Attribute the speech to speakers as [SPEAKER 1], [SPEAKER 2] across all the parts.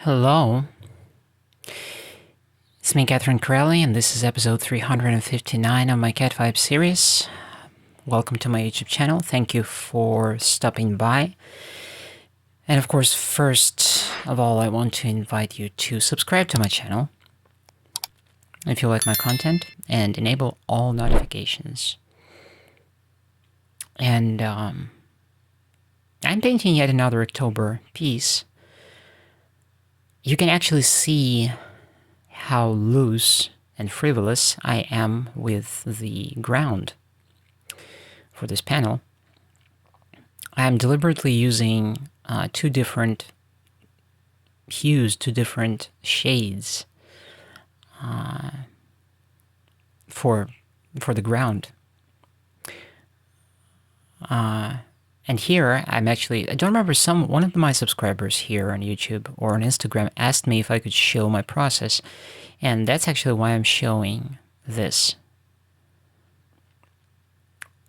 [SPEAKER 1] Hello, it's me, Corelli, and this is episode 359 of my Cat Vibe series. Welcome to my YouTube channel. Thank you for stopping by. And of course, first of all, I want to invite you to subscribe to my channel if you like my content and enable all notifications. And I'm painting yet another October piece. You can actually see how loose and frivolous I am with the ground for this panel. I'm deliberately using two different hues, two different shades for the ground. And here, I don't remember, one of my subscribers here on YouTube or on Instagram asked me if I could show my process, and that's actually why I'm showing this.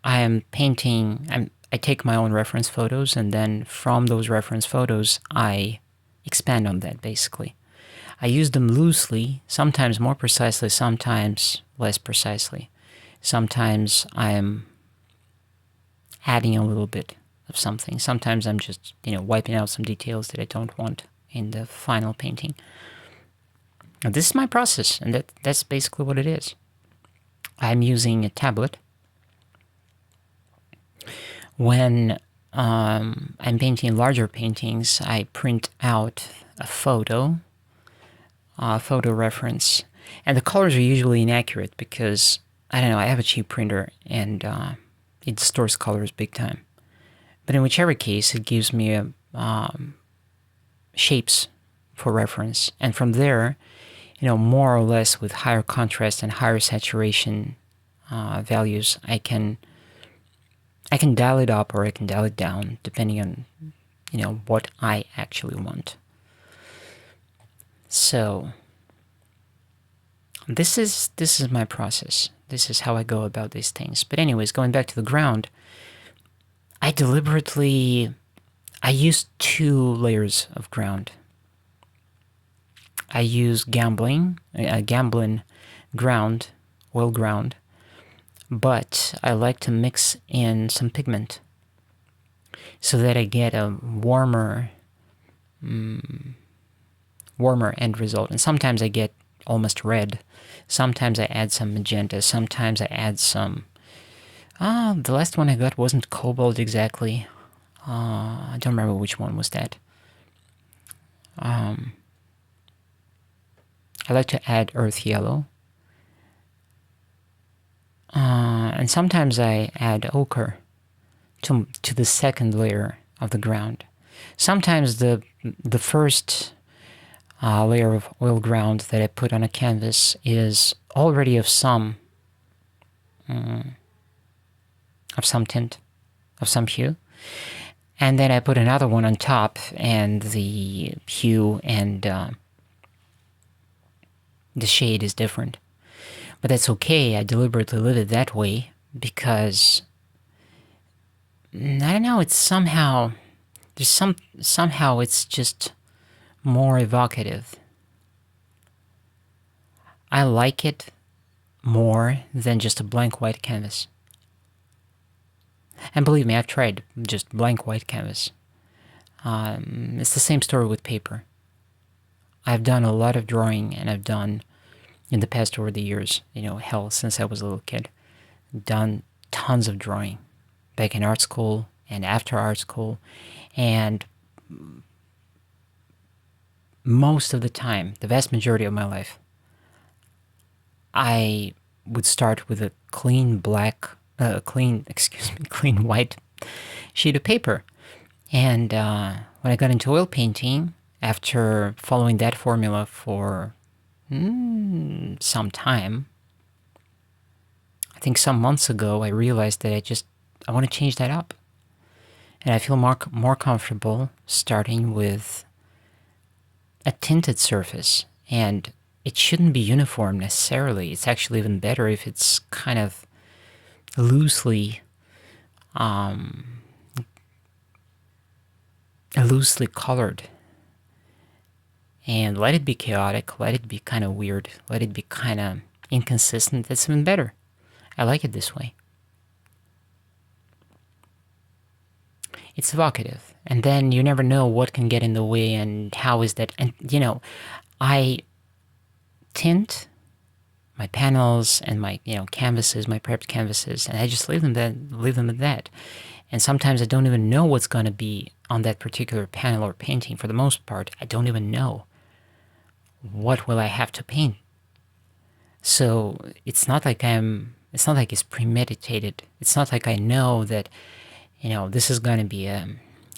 [SPEAKER 1] I am painting, I take my own reference photos, and then from those reference photos, I expand on that, basically. I use them loosely, sometimes more precisely, sometimes less precisely. Sometimes I'm adding a little bit of something. Sometimes I'm just, wiping out some details that I don't want in the final painting. Now, this is my process, and that's basically what it is. I'm using a tablet. When I'm painting larger paintings, I print out a photo reference, and the colors are usually inaccurate because, I don't know, I have a cheap printer, and it distorts colors big time. But in whichever case, it gives me shapes for reference. And from there, more or less with higher contrast and higher saturation values, I can dial it up or I can dial it down, depending on, what I actually want. So this is my process. This is how I go about these things. But anyways, going back to the ground, I use two layers of ground. I use Gamblin ground, oil ground, but I like to mix in some pigment so that I get a warmer end result. And sometimes I get almost red. Sometimes I add some magenta. Sometimes I add some... the last one I got wasn't cobalt exactly. I don't remember which one was that. I like to add earth yellow. And sometimes I add ochre to the second layer of the ground. Sometimes the first layer of oil ground that I put on a canvas is already of some tint, of some hue. And then I put another one on top, and the hue and the shade is different. But that's okay, I deliberately live it that way because, I don't know, it's somehow it's just more evocative. I like it more than just a blank white canvas. And believe me, I've tried just blank white canvas. It's the same story with paper. I've done a lot of drawing, and I've done, in the past over the years, hell, since I was a little kid, done tons of drawing, back in art school and after art school, and most of the time, the vast majority of my life, I would start with a clean white sheet of paper. And when I got into oil painting, after following that formula for some time, I think some months ago, I realized that I want to change that up. And I feel more comfortable starting with a tinted surface. And it shouldn't be uniform necessarily. It's actually even better if it's kind of loosely colored. and let it be chaotic, let it be kind of weird, let it be kind of inconsistent. That's even better. I like it this way. It's evocative, and then you never know what can get in the way and how is that. And I tint my panels and my canvases, my prepped canvases, and I just leave them at that. And sometimes I don't even know what's going to be on that particular panel or painting. For the most part, I don't even know what will I have to paint. So it's not like it's premeditated. It's not like I know that this is going to be a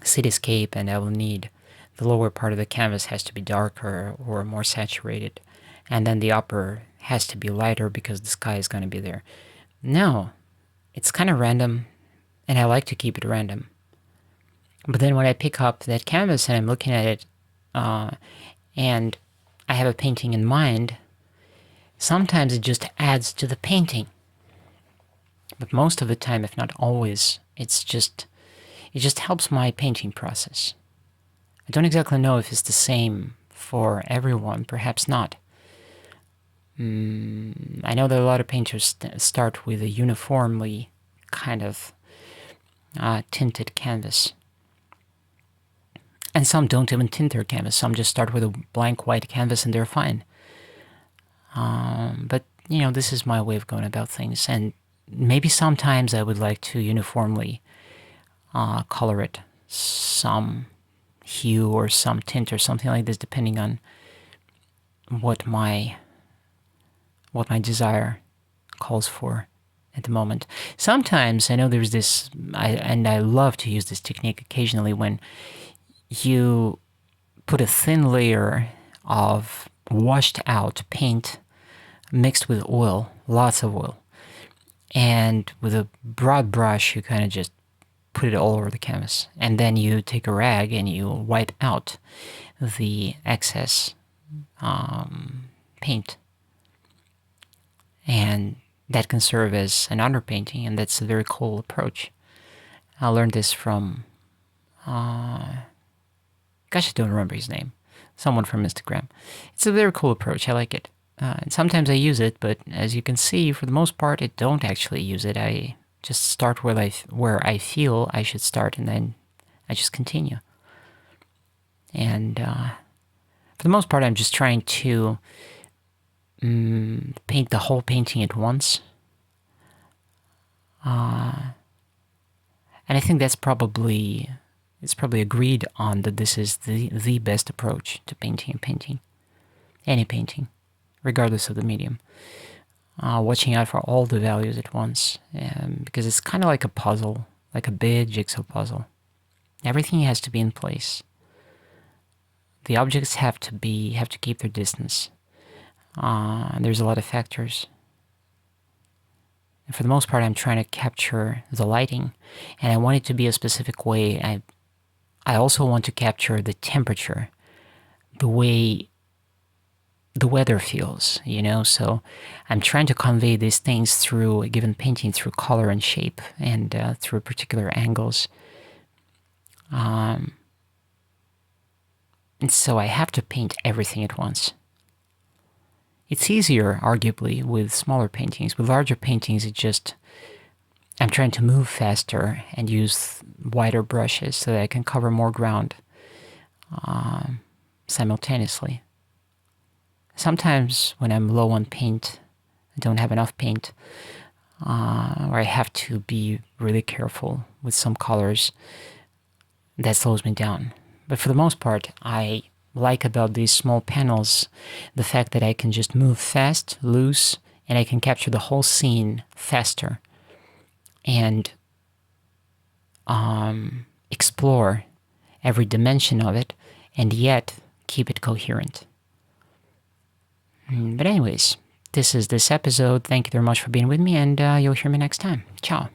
[SPEAKER 1] cityscape and I will need the lower part of the canvas has to be darker or more saturated, and then the upper has to be lighter because the sky is going to be there. No, it's kind of random, and I like to keep it random. But then when I pick up that canvas and I'm looking at it, and I have a painting in mind, sometimes it just adds to the painting. But most of the time, if not always, it just helps my painting process. I don't exactly know if it's the same for everyone, perhaps not. I know that a lot of painters start with a uniformly kind of tinted canvas. And some don't even tint their canvas. Some just start with a blank white canvas and they're fine. But, this is my way of going about things. And maybe sometimes I would like to uniformly color it some hue or some tint or something like this, depending on what my desire calls for at the moment. Sometimes I know there's this, and I love to use this technique occasionally, when you put a thin layer of washed out paint mixed with oil, lots of oil, and with a broad brush you kind of just put it all over the canvas, and then you take a rag and you wipe out the excess paint, and that can serve as an underpainting, and that's a very cool approach. I learned this from gosh, I don't remember his name. Someone from Instagram. It's a very cool approach. I like it. And sometimes I use it, but as you can see, for the most part, I don't actually use it. I just start where I feel I should start, and then I just continue. And for the most part, I'm just trying to paint the whole painting at once. And I think it's probably agreed on that this is the best approach to painting, any painting, regardless of the medium. Watching out for all the values at once, because it's kind of like a puzzle, like a big jigsaw puzzle. Everything has to be in place. The objects have to keep their distance. There's a lot of factors. And for the most part, I'm trying to capture the lighting, and I want it to be a specific way. I also want to capture the temperature, the way the weather feels, so I'm trying to convey these things through a given painting, through color and shape, and through particular angles. And so I have to paint everything at once. It's easier, arguably, with smaller paintings. With larger paintings, I'm trying to move faster and use wider brushes so that I can cover more ground simultaneously. Sometimes when I'm low on paint, I don't have enough paint, or I have to be really careful with some colors, that slows me down. But for the most part, I like about these small panels the fact that I can just move fast, loose, and I can capture the whole scene faster and explore every dimension of it, and yet keep it coherent. But anyways, this is this episode. Thank you very much for being with me, and you'll hear me next time. Ciao.